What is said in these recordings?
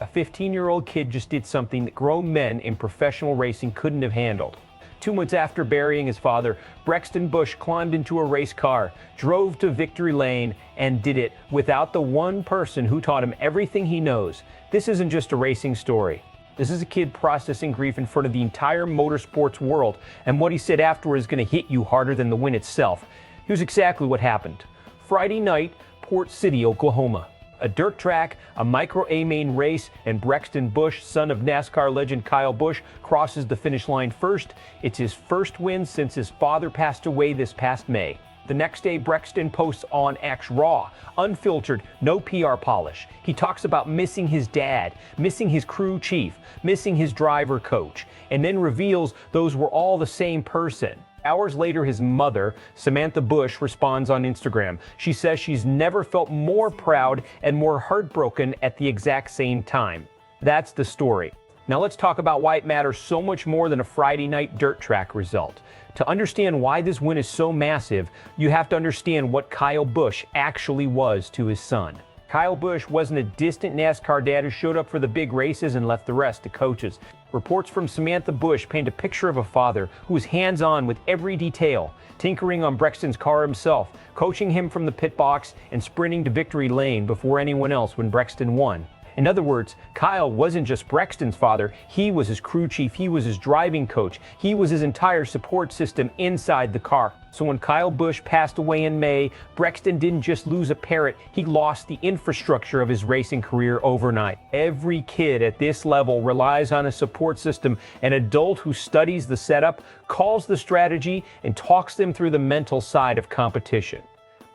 A 15-year-old kid just did something that grown men in professional racing couldn't have handled. 2 months after burying his father, Brexton Busch climbed into a race car, drove to victory lane, and did it without the one person who taught him everything he knows. This isn't just a racing story. This is a kid processing grief in front of the entire motorsports world, and what he said afterward is going to hit you harder than the win itself. Here's exactly what happened. Friday night, Port City, Oklahoma. A dirt track, a micro A-main race, and Brexton Busch, son of NASCAR legend Kyle Busch, crosses the finish line first. It's his first win since his father passed away this past May. The next day, Brexton posts on X raw, unfiltered, no PR polish. He talks about missing his dad, missing his crew chief, missing his driver coach, and then reveals those were all the same person. Hours later, his mother, Samantha Busch, responds on Instagram. She says she's never felt more proud and more heartbroken at the exact same time. That's the story. Now let's talk about why it matters so much more than a Friday night dirt track result. To understand why this win is so massive, you have to understand what Kyle Busch actually was to his son. Kyle Busch wasn't a distant NASCAR dad who showed up for the big races and left the rest to coaches. Reports from Samantha Busch paint a picture of a father who was hands-on with every detail, tinkering on Brexton's car himself, coaching him from the pit box, and sprinting to victory lane before anyone else when Brexton won. In other words, Kyle wasn't just Brexton's father, he was his crew chief, he was his driving coach, he was his entire support system inside the car. So when Kyle Busch passed away in May, Brexton didn't just lose a parrot, he lost the infrastructure of his racing career overnight. Every kid at this level relies on a support system, an adult who studies the setup, calls the strategy, and talks them through the mental side of competition.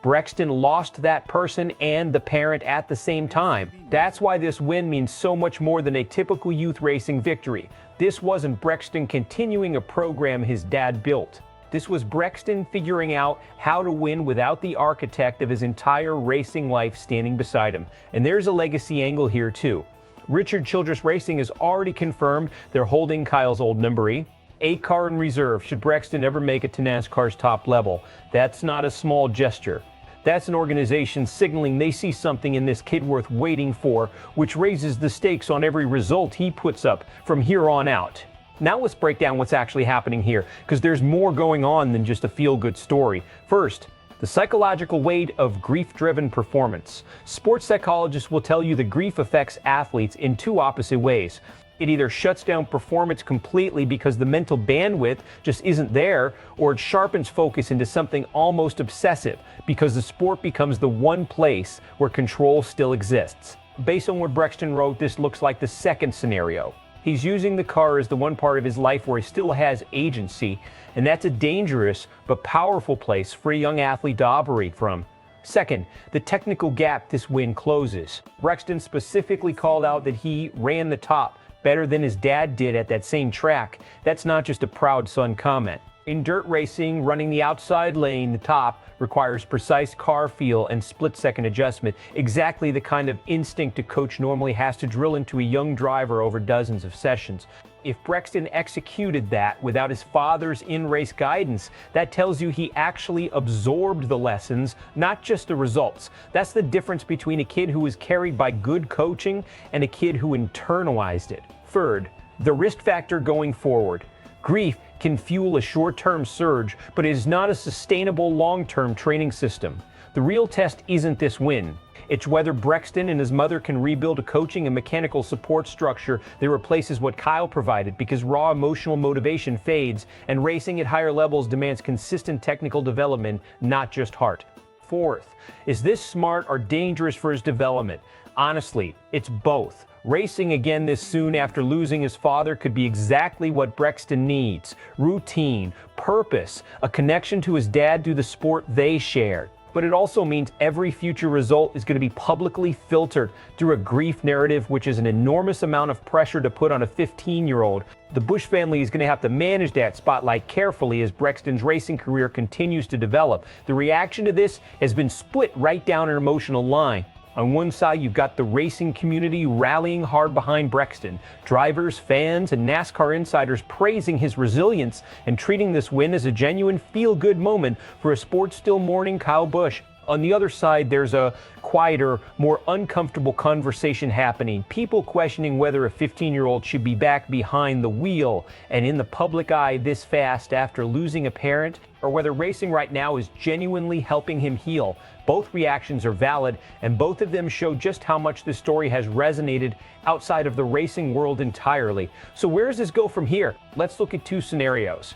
Brexton lost that person and the parent at the same time. That's why this win means so much more than a typical youth racing victory. This wasn't Brexton continuing a program his dad built. This was Brexton figuring out how to win without the architect of his entire racing life standing beside him. And there's a legacy angle here too. Richard Childress Racing has already confirmed they're holding Kyle's old number E. A car in reserve should Brexton ever make it to NASCAR's top level. That's not a small gesture. That's an organization signaling they see something in this kid worth waiting for, which raises the stakes on every result he puts up from here on out. Now let's break down what's actually happening here, because there's more going on than just a feel-good story. First, the psychological weight of grief-driven performance. Sports psychologists will tell you that grief affects athletes in two opposite ways. It either shuts down performance completely because the mental bandwidth just isn't there, or it sharpens focus into something almost obsessive because the sport becomes the one place where control still exists. Based on what Brexton wrote, this looks like the second scenario. He's using the car as the one part of his life where he still has agency, and that's a dangerous but powerful place for a young athlete to operate from. Second, the technical gap this win closes. Brexton specifically called out that he ran the top better than his dad did at that same track. That's not just a proud son comment. In dirt racing, running the outside lane, the top, requires precise car feel and split-second adjustment, exactly the kind of instinct a coach normally has to drill into a young driver over dozens of sessions. If Brexton executed that without his father's in-race guidance, that tells you he actually absorbed the lessons, not just the results. That's the difference between a kid who was carried by good coaching and a kid who internalized it. Third, the risk factor going forward. Grief can fuel a short-term surge, but it is not a sustainable long-term training system. The real test isn't this win. It's whether Brexton and his mother can rebuild a coaching and mechanical support structure that replaces what Kyle provided, because raw emotional motivation fades and racing at higher levels demands consistent technical development, not just heart. Fourth, is this smart or dangerous for his development? Honestly, it's both. Racing again this soon after losing his father could be exactly what Brexton needs. Routine, purpose, a connection to his dad through the sport they shared. But it also means every future result is going to be publicly filtered through a grief narrative, which is an enormous amount of pressure to put on a 15-year-old. The Busch family is going to have to manage that spotlight carefully as Brexton's racing career continues to develop. The reaction to this has been split right down an emotional line. On one side, you've got the racing community rallying hard behind Brexton. Drivers, fans, and NASCAR insiders praising his resilience and treating this win as a genuine feel-good moment for a sport still mourning Kyle Busch. On the other side, there's a quieter, more uncomfortable conversation happening. People questioning whether a 15-year-old should be back behind the wheel and in the public eye this fast after losing a parent, or whether racing right now is genuinely helping him heal. Both reactions are valid, and both of them show just how much this story has resonated outside of the racing world entirely. So where does this go from here? Let's look at two scenarios.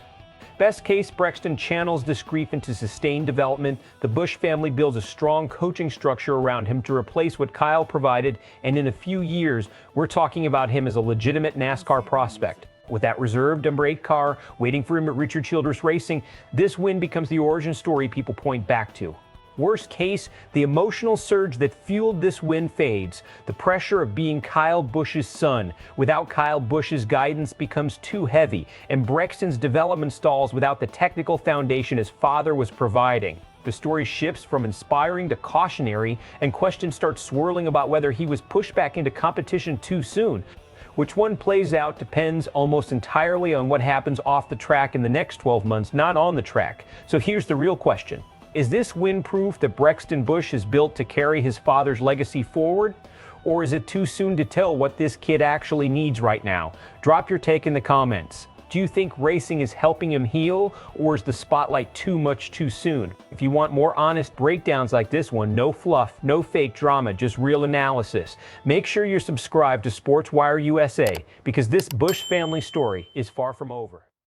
Best case, Brexton channels this grief into sustained development. The Busch family builds a strong coaching structure around him to replace what Kyle provided, and in a few years, we're talking about him as a legitimate NASCAR prospect. With that reserved number 8 car waiting for him at Richard Childress Racing, this win becomes the origin story people point back to. Worst case, the emotional surge that fueled this win fades. The pressure of being Kyle Busch's son without Kyle Busch's guidance becomes too heavy, and Brexton's development stalls without the technical foundation his father was providing. The story shifts from inspiring to cautionary, and questions start swirling about whether he was pushed back into competition too soon. Which one plays out depends almost entirely on what happens off the track in the next 12 months, not on the track. So here's the real question. Is this win proof that Brexton Busch is built to carry his father's legacy forward? Or is it too soon to tell what this kid actually needs right now? Drop your take in the comments. Do you think racing is helping him heal, or is the spotlight too much too soon? If you want more honest breakdowns like this one, no fluff, no fake drama, just real analysis, make sure you're subscribed to SportsWire USA, because this Busch family story is far from over.